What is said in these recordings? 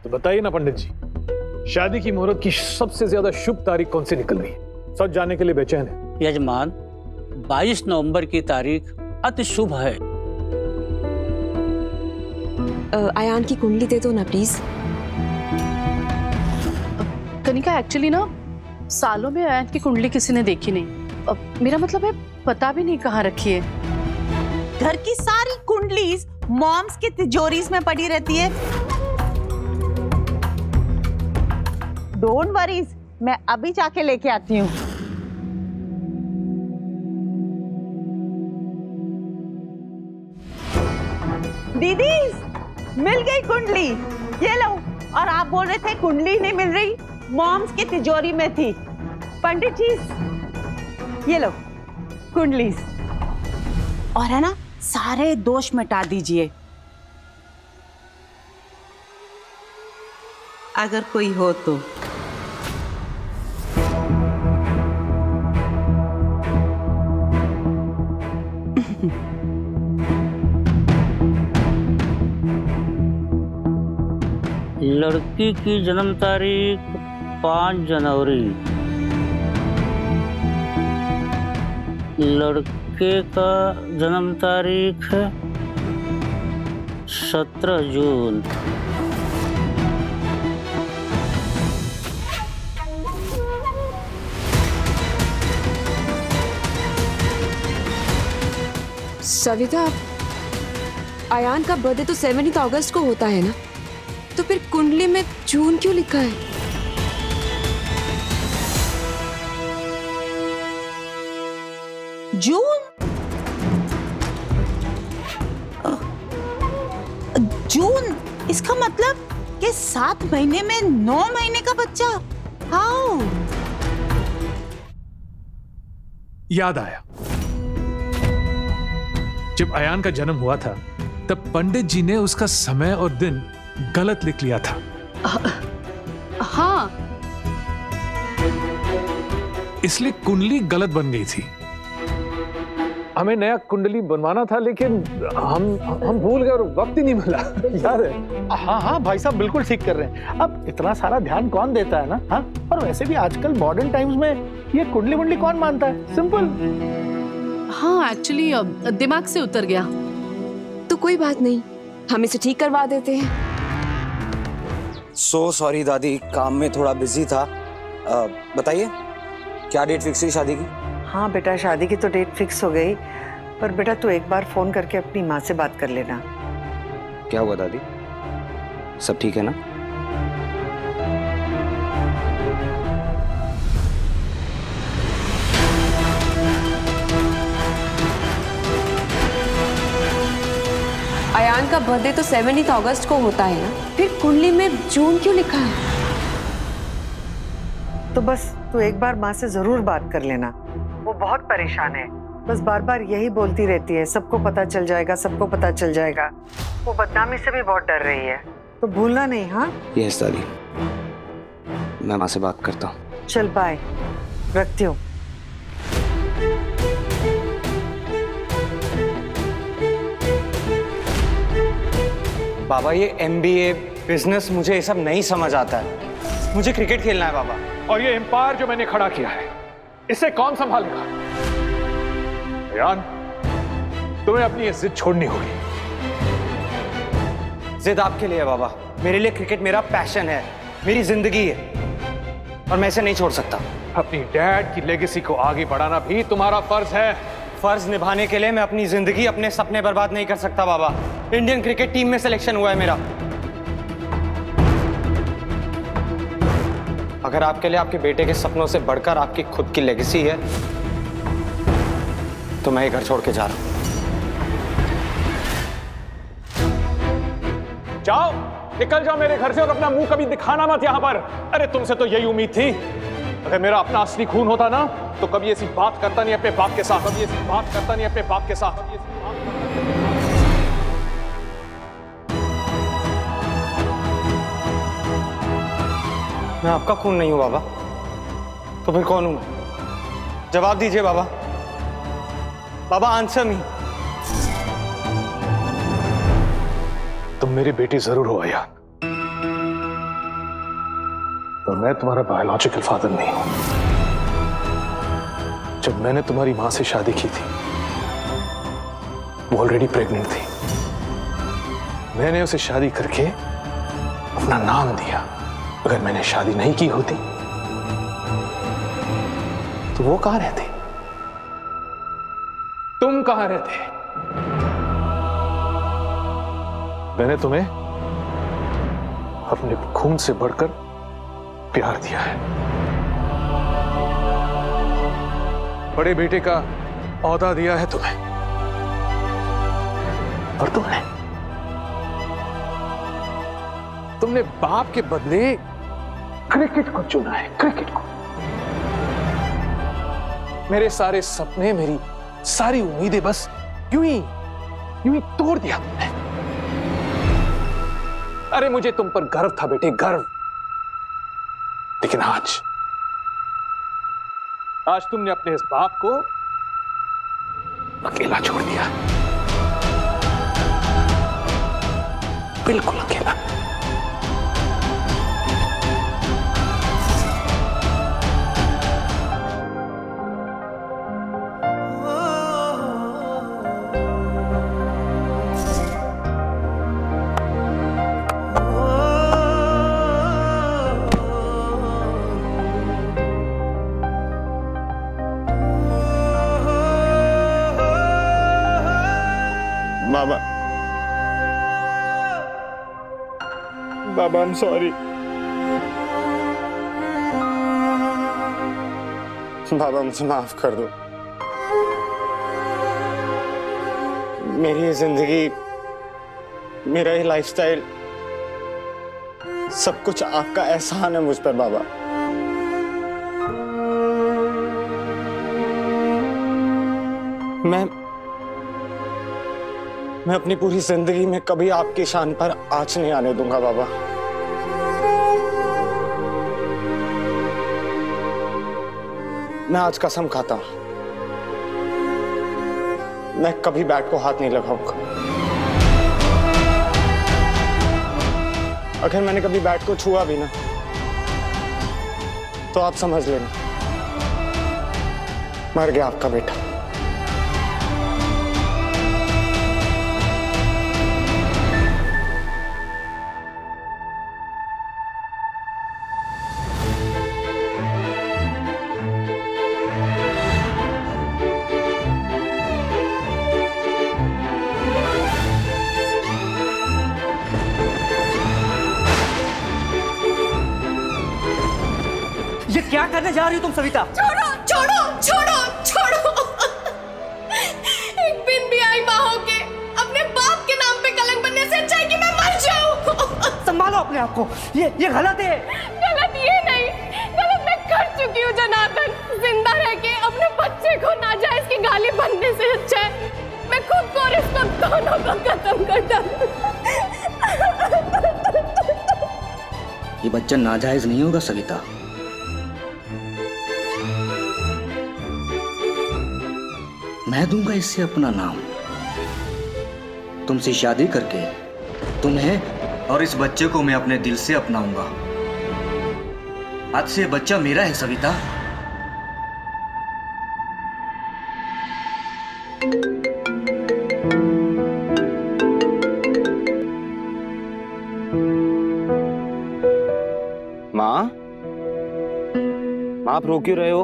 तो बताइए ना पंडित जी, शादी की मुहूर्त की सबसे ज्यादा शुभ तारीख कौन सी निकल रही है? सच जानने के लिए बेचैन है। यजमान, 22 नवंबर की तारीख अति शुभ है। अयान की कुंडली दे दो ना प्लीज। कनिका, एक्चुअली ना सालों में अयान की कुंडली किसी ने देखी नहीं। मेरा मतलब है पता भी नहीं कहाँ रखी है। घर की सारी कुंडलीज मॉम्स की तिजोरीज में पड़ी रहती है। डोंट वरीज, मैं अभी जाके लेके आती हूँ। दीदी, मिल गई कुंडली, ये लो। और आप बोल रहे थे कुंडली नहीं मिल रही, मॉम्स की तिजोरी में थी। पंडित जी, ये लो कुंडली, और है ना सारे दोष मिटा दीजिए। अगर कोई हो तो। लड़की की जन्म तारीख 5 जनवरी, लड़के का जन्म तारीख 17 जून। सविता, अयान का बर्थडे तो 7 अगस्त को होता है ना, तो फिर कुंडली में जून क्यों लिखा है? जून? जून, इसका मतलब कि 7 महीने में 9 महीने का बच्चा। हाउ? याद आया, जब अयान का जन्म हुआ था तब पंडित जी ने उसका समय और दिन गलत लिख लिया था। हाँ, इसलिए कुंडली गलत बन गई थी। हमें नया कुंडली बनवाना था, लेकिन हम भूल गए और वक्त ही नहीं मिला। याद है? हाँ हाँ भाई साहब, बिल्कुल ठीक कर रहे हैं। अब इतना सारा ध्यान कौन देता है ना। हाँ, और वैसे भी आजकल मॉडर्न टाइम्स में ये कुंडली वुंडली कौन मानता है। सिंपल। हाँ, एक्चुअली दिमाग से उतर गया। तो कोई बात नहीं, हम इसे ठीक करवा देते हैं। सॉरी दादी, काम में थोड़ा बिजी था। बताइए, क्या डेट फिक्स हुई शादी की? हाँ बेटा, शादी की तो डेट फिक्स हो गई, पर बेटा तू एक बार फोन करके अपनी माँ से बात कर लेना। क्या हुआ दादी, सब ठीक है ना? अयान का बर्थडे तो 7 अगस्त को होता है ना, फिर कुंडली में जून क्यों लिखा है? तो बस तू एक बार माँ से जरूर बात कर लेना। वो बहुत परेशान है, बस बार बार यही बोलती रहती है, सबको पता चल जाएगा, सबको पता चल जाएगा। वो बदनामी से भी बहुत डर रही है, तो भूलना नहीं। हाँ यस दादी, मैं माँ से बात करता हूँ। चल बाय, रखती हूँ। बाबा, ये MBA बिजनेस मुझे ये सब नहीं समझ आता है। मुझे क्रिकेट खेलना है बाबा। और ये एम्पायर जो मैंने खड़ा किया है, इसे कौन संभालेगा? अयान, तुम्हें अपनी ये जिद छोड़नी होगी। जिद आपके लिए है बाबा, मेरे लिए क्रिकेट मेरा पैशन है, मेरी जिंदगी है, और मैं इसे नहीं छोड़ सकता। अपनी डैड की लेगेसी को आगे बढ़ाना भी तुम्हारा फर्ज है। फर्ज निभाने के लिए मैं अपनी जिंदगी, अपने सपने बर्बाद नहीं कर सकता बाबा। इंडियन क्रिकेट टीम में सिलेक्शन हुआ है मेरा। अगर आपके लिए आपके बेटे के सपनों से बढ़कर आपकी खुद की लेगेसी है, तो मैं ये घर छोड़ के जा रहा हूं। जाओ, निकल जाओ मेरे घर से, और अपना मुंह कभी दिखाना मत यहां पर। अरे तुमसे तो यही उम्मीद थी। अगर मेरा अपना असली खून होता ना, तो कभी ऐसी बात करता नहीं अपने बाप के साथ, कभी ऐसी बात करता नहीं अपने बाप के साथ। मैं आपका खून नहीं हूं बाबा, तो फिर कौन हूं मैं? जवाब दीजिए बाबा। बाबा, आंसर मी। तुम मेरी बेटी जरूर हो अयान, और मैं तुम्हारा बायोलॉजिकल फादर नहीं हूं। जब मैंने तुम्हारी मां से शादी की थी, वो ऑलरेडी प्रेग्नेंट थी। मैंने उसे शादी करके अपना नाम दिया। अगर मैंने शादी नहीं की होती तो वो कहां रहते, तुम कहां रहते? मैंने तुम्हें अपने खून से बढ़कर प्यार दिया है। बड़े बेटे का औहदा दिया है तुम्हें, और तुमने बाप के बदले क्रिकेट को चुना है, क्रिकेट को। मेरे सारे सपने, मेरी सारी उम्मीदें बस यूं ही तोड़ दिया तुमने। अरे मुझे तुम पर गर्व था बेटे, गर्व। लेकिन आज तुमने अपने इस बाप को अकेला छोड़ दिया, बिल्कुल अकेला। बाबा, I'm sorry. बाबा, मुझे माफ कर दो। मेरी ये जिंदगी, मेरा ये लाइफस्टाइल, सब कुछ आपका एहसान है मुझ पर बाबा। मैं अपनी पूरी जिंदगी में कभी आपकी शान पर आंच नहीं आने दूंगा बाबा। मैं आज कसम खाता हूं, मैं कभी बैट को हाथ नहीं लगाऊंगा। अगर मैंने कभी बैट को छुआ भी ना, तो आप समझ लेना, मर गया आपका बेटा। ये क्या करने जा रही हो तुम सविता? छोड़ो छोड़ो छोड़ो छोड़ो। एक बिन भी आई माँ होके अपने बाप के नाम पे कलंक बनने से अच्छा है कि मैं मर जाऊं। संभालो अपने आप को, ये गलत है। गलत ये नहीं, गलत मैं कर चुकी हूँ जनार्दन। जिंदा रह के अपने बच्चे को नाजायज की गाली बनने से अच्छा है मैं खुद को और इसको दोनों को खत्म कर दूं। ये बच्चा नाजायज नहीं होगा सविता। मैं दूंगा इससे अपना नाम। तुमसे शादी करके तुम्हें और इस बच्चे को मैं अपने दिल से अपनाऊंगा। आज से ये बच्चा मेरा है सविता। माँ, आप रो क्यों रहे हो?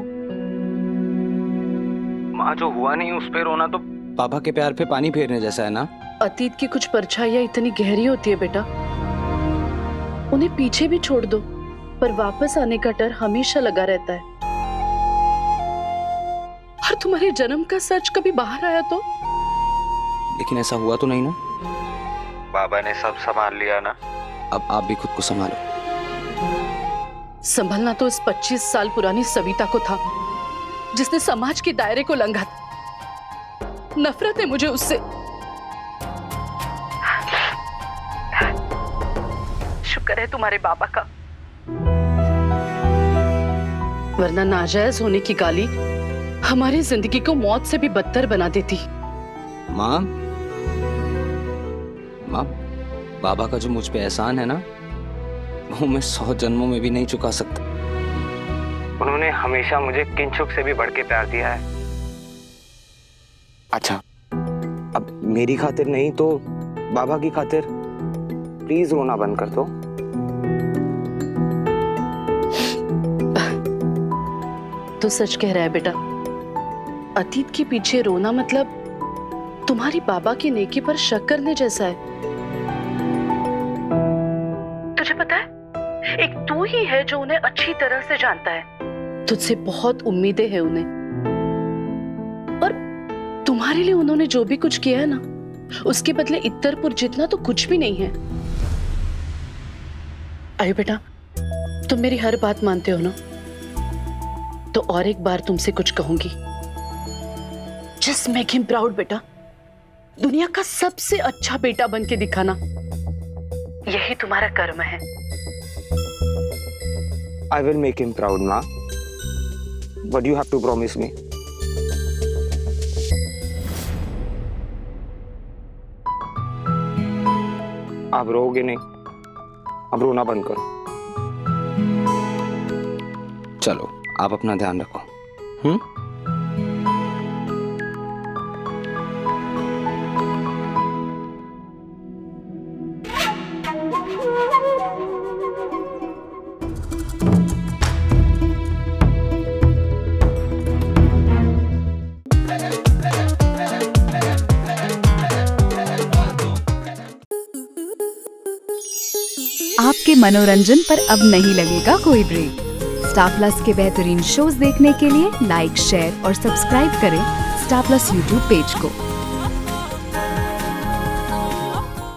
माँ, जो हुआ नहीं उस पे रोना तो पापा के प्यार पे पानी फेरने जैसा है ना। अतीत की कुछ परछाइयां इतनी गहरी होती है बेटा, उन्हें पीछे भी छोड़ दो, पर वापस आने का डर हमेशा लगा रहता है। और तुम्हारे जन्म का सच कभी बाहर आया तो? लेकिन ऐसा हुआ तो नहीं ना। बाबा ने सब संभाल लिया ना, अब आप भी खुद को संभालो। संभलना तो इस 25 साल पुरानी सविता को था, जिसने समाज के दायरे को लंघा। नफरत है मुझे उससे। शुक्र है तुम्हारे बाबा का, वरना नाजायज होने की गाली हमारी जिंदगी को मौत से भी बदतर बना देती। माँ, बाबा का जो मुझ पे एहसान है ना, वो मैं 100 जन्मों में भी नहीं चुका सकता। उन्होंने हमेशा मुझे किंचुक से भी बढ़ के प्यार दिया है। अच्छा, अब मेरी खातिर नहीं तो बाबा की खातिर प्लीज रोना बंद कर दो। तो सच कह रहा है बेटा, अतीत के पीछे रोना मतलब तुम्हारी बाबा की नेकी पर शक करने जैसा है। तुझे पता है, एक तू ही है जो उन्हें अच्छी तरह से जानता है। तुझसे बहुत उम्मीदें हैं उन्हें, और तुम्हारे लिए उन्होंने जो भी कुछ किया है ना, उसके बदले इत्तरपुर जितना तो कुछ भी नहीं है। अरे बेटा, तुम मेरी हर बात मानते हो ना? तो और एक बार तुमसे कुछ कहूंगी। जस्ट मेक हिम प्राउड बेटा। दुनिया का सबसे अच्छा बेटा बन के दिखाना, यही तुम्हारा कर्म है। I will make him proud, Ma. But you have to promise me. आप रोओगे नहीं, अब रोना बंद करो। चलो, आप अपना ध्यान रखो। आपके मनोरंजन पर अब नहीं लगेगा कोई ब्रेक। स्टार प्लस के बेहतरीन शोज देखने के लिए लाइक, शेयर और सब्सक्राइब करें स्टार प्लस यूट्यूब पेज को।